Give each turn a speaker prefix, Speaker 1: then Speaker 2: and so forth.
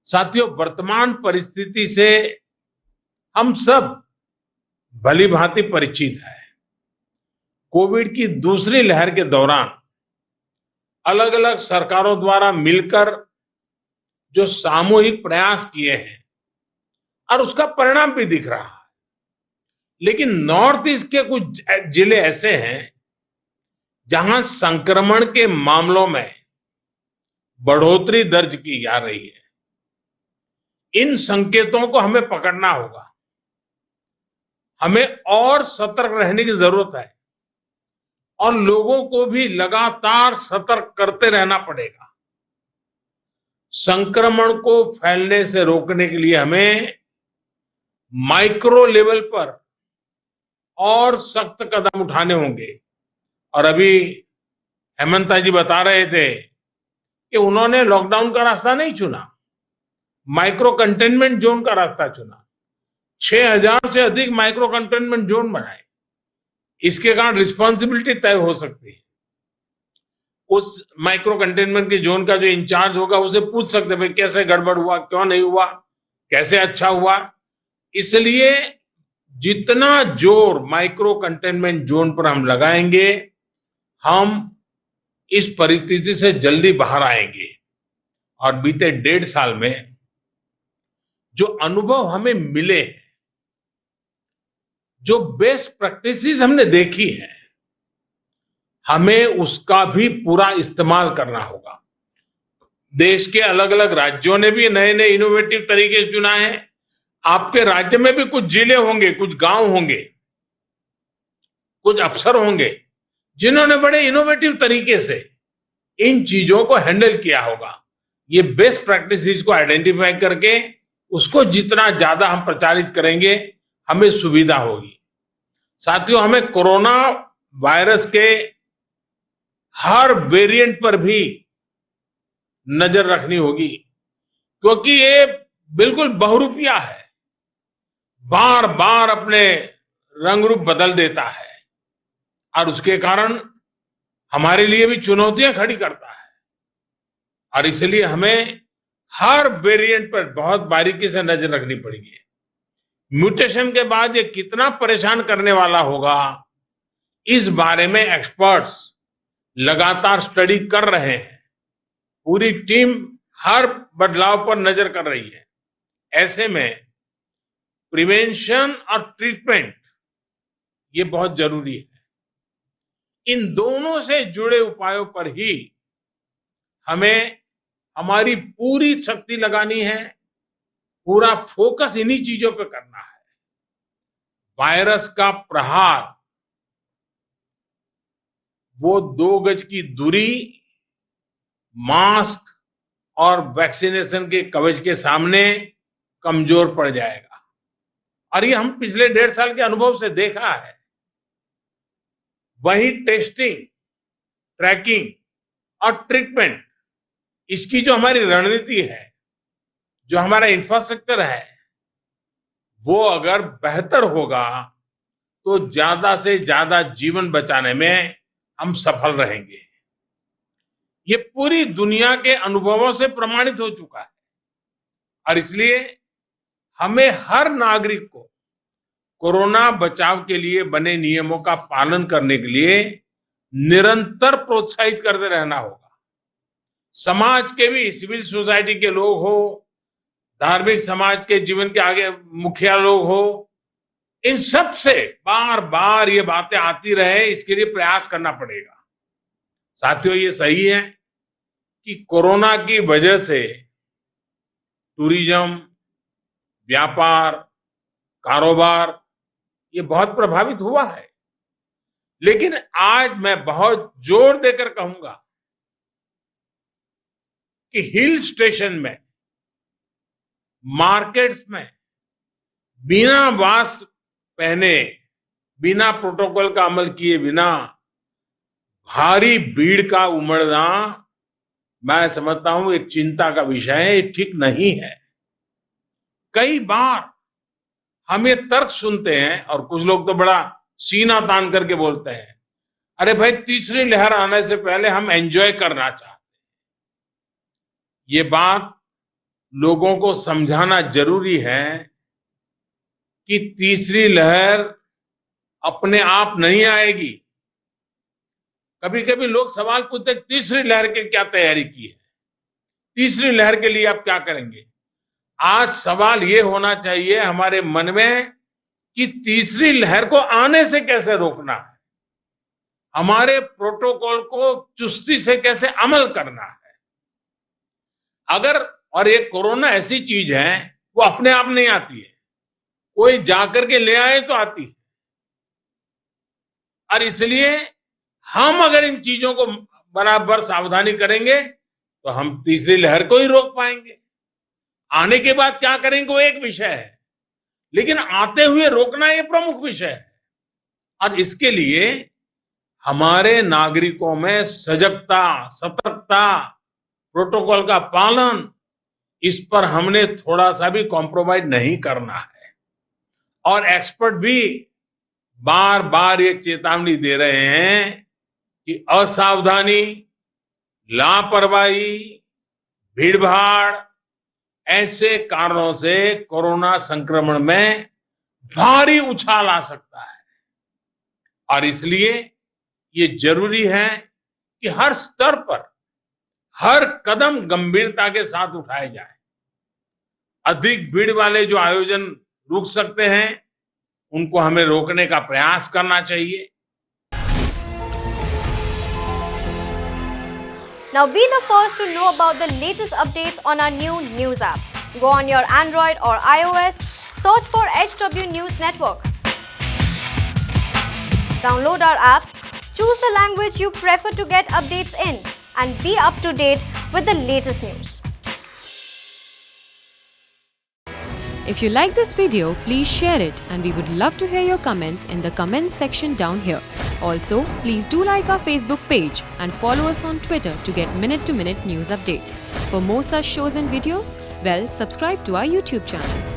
Speaker 1: साथियों, वर्तमान परिस्थिति से हम सब भली भांति परिचित है। कोविड की दूसरी लहर के दौरान अलग अलग सरकारों द्वारा मिलकर जो सामूहिक प्रयास किए हैं और उसका परिणाम भी दिख रहा है। लेकिन नॉर्थ ईस्ट के कुछ जिले ऐसे हैं जहां संक्रमण के मामलों में बढ़ोतरी दर्ज की जा रही है। इन संकेतों को हमें पकड़ना होगा। हमें और सतर्क रहने की जरूरत है और लोगों को भी लगातार सतर्क करते रहना पड़ेगा। संक्रमण को फैलने से रोकने के लिए हमें माइक्रो लेवल पर और सख्त कदम उठाने होंगे। और अभी हेमंता जी बता रहे थे कि उन्होंने लॉकडाउन का रास्ता नहीं चुना, माइक्रो कंटेनमेंट जोन का रास्ता चुना। 6000 से अधिक माइक्रो कंटेनमेंट जोन बनाए। इसके कारण रिस्पॉन्सिबिलिटी तय हो सकती है। उस माइक्रो कंटेनमेंट के जोन का जो इंचार्ज होगा उसे पूछ सकते भाई कैसे गड़बड़ हुआ, क्यों नहीं हुआ, कैसे अच्छा हुआ। इसलिए जितना जोर माइक्रो कंटेनमेंट जोन पर हम लगाएंगे, हम इस परिस्थिति से जल्दी बाहर आएंगे। और बीते 1.5 साल में जो अनुभव हमें मिले, जो बेस्ट प्रैक्टिसेस हमने देखी है, हमें उसका भी पूरा इस्तेमाल करना होगा। देश के अलग अलग राज्यों ने भी नए नए इनोवेटिव तरीके चुनाए हैं। आपके राज्य में भी कुछ जिले होंगे, कुछ गांव होंगे, कुछ अफसर होंगे जिन्होंने बड़े इनोवेटिव तरीके से इन चीजों को हैंडल किया होगा। ये बेस्ट प्रैक्टिसेस को आइडेंटिफाई करके उसको जितना ज्यादा हम प्रचारित करेंगे, हमें सुविधा होगी। साथियों, हमें कोरोना वायरस के हर वेरिएंट पर भी नजर रखनी होगी, क्योंकि ये बिल्कुल बहुरूपिया है, बार बार अपने रंग रूप बदल देता है और उसके कारण हमारे लिए भी चुनौतियां खड़ी करता है। और इसलिए हमें हर वेरिएंट पर बहुत बारीकी से नजर रखनी पड़ेगी। म्यूटेशन के बाद ये कितना परेशान करने वाला होगा, इस बारे में एक्सपर्ट्स लगातार स्टडी कर रहे हैं। पूरी टीम हर बदलाव पर नजर कर रही है। ऐसे में प्रिवेंशन और ट्रीटमेंट ये बहुत जरूरी है। इन दोनों से जुड़े उपायों पर ही हमें हमारी पूरी शक्ति लगानी है, पूरा फोकस इन्हीं चीजों पे करना है। वायरस का प्रहार वो 2 गज की दूरी, मास्क और वैक्सीनेशन के कवच के सामने कमजोर पड़ जाएगा। और ये हम पिछले 1.5 साल के अनुभव से देखा है। वही टेस्टिंग, ट्रैकिंग और ट्रीटमेंट, इसकी जो हमारी रणनीति है, जो हमारा इंफ्रास्ट्रक्चर है, वो अगर बेहतर होगा तो ज्यादा से ज्यादा जीवन बचाने में हम सफल रहेंगे। ये पूरी दुनिया के अनुभवों से प्रमाणित हो चुका है। और इसलिए हमें हर नागरिक को कोरोना बचाव के लिए बने नियमों का पालन करने के लिए निरंतर प्रोत्साहित करते रहना होगा। समाज के भी, सिविल सोसाइटी के लोग हो, धार्मिक समाज के जीवन के आगे मुखिया लोग हो, इन सब से बार बार ये बातें आती रहे, इसके लिए प्रयास करना पड़ेगा। साथियों, ये सही है कि कोरोना की वजह से टूरिज्म, व्यापार, कारोबार ये बहुत प्रभावित हुआ है। लेकिन आज मैं बहुत जोर देकर कहूंगा कि हिल स्टेशन में, मार्केट्स में बिना मास्क पहने, बिना प्रोटोकॉल का अमल किए बिना भारी भीड़ का उमड़ना, मैं समझता हूं एक चिंता का विषय है, ठीक नहीं है। कई बार हम ये तर्क सुनते हैं और कुछ लोग तो बड़ा सीना तान करके बोलते हैं, अरे भाई, तीसरी लहर आने से पहले हम एंजॉय करना चाहते हैं। ये बात लोगों को समझाना जरूरी है कि तीसरी लहर अपने आप नहीं आएगी। कभी कभी लोग सवाल पूछते हैं, तीसरी लहर की क्या तैयारी की है, तीसरी लहर के लिए आप क्या करेंगे। आज सवाल ये होना चाहिए हमारे मन में कि तीसरी लहर को आने से कैसे रोकना है, हमारे प्रोटोकॉल को चुस्ती से कैसे अमल करना है। अगर और ये कोरोना ऐसी चीज है वो अपने आप नहीं आती है, कोई जाकर के ले आए तो आती है। और इसलिए हम अगर इन चीजों को बराबर सावधानी करेंगे तो हम तीसरी लहर को ही रोक पाएंगे। आने के बाद क्या करेंगे वो एक विषय है, लेकिन आते हुए रोकना ये प्रमुख विषय है। और इसके लिए हमारे नागरिकों में सजगता, सतर्कता, प्रोटोकॉल का पालन, इस पर हमने थोड़ा सा भी कॉम्प्रोमाइज नहीं करना है। और एक्सपर्ट भी बार बार ये चेतावनी दे रहे हैं कि असावधानी, लापरवाही, भीड़भाड़ ऐसे कारणों से कोरोना संक्रमण में भारी उछाल आ सकता है। और इसलिए ये जरूरी है कि हर स्तर पर हर कदम गंभीरता के साथ उठाए जाए। अधिक भीड़ वाले जो आयोजन रुक सकते हैं उनको हमें रोकने का प्रयास करना चाहिए।
Speaker 2: Now be the first to know about the latest updates on our new news app. Go on your Android or iOS, search for HW News Network. Download our app, choose the language you prefer to get updates in, and be up to date with the latest news.
Speaker 3: If you like this video, please share it and we would love to hear your comments in the comments section down here. Also, please do like our Facebook page and follow us on Twitter to get minute-to-minute news updates. For more such shows and videos, subscribe to our YouTube channel.